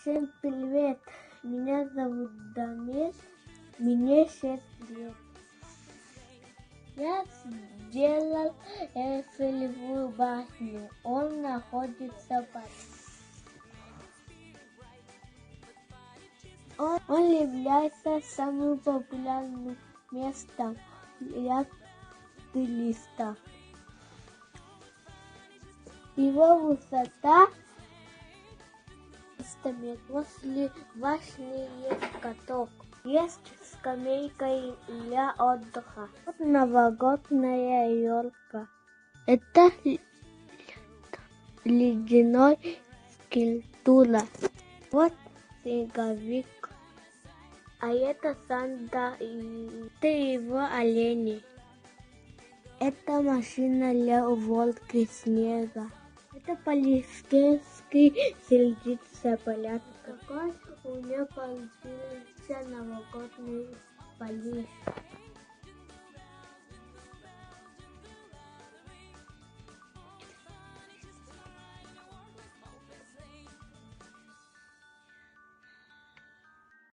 Всем привет! Меня зовут Дамир, мне 6 лет. Я сделал Эйфелевую башню. Он находится Он является самым популярным местом для туристов. Его высота 100 метров. После башни есть каток. Есть скамейка для отдыха. Вот новогодняя елка. Это ледяной скульптура. Вот снеговик. А это Санта и его олени. Это машина для уборки снега. Это полицейский следит за порядком. Какой у меня получился новогодний полис.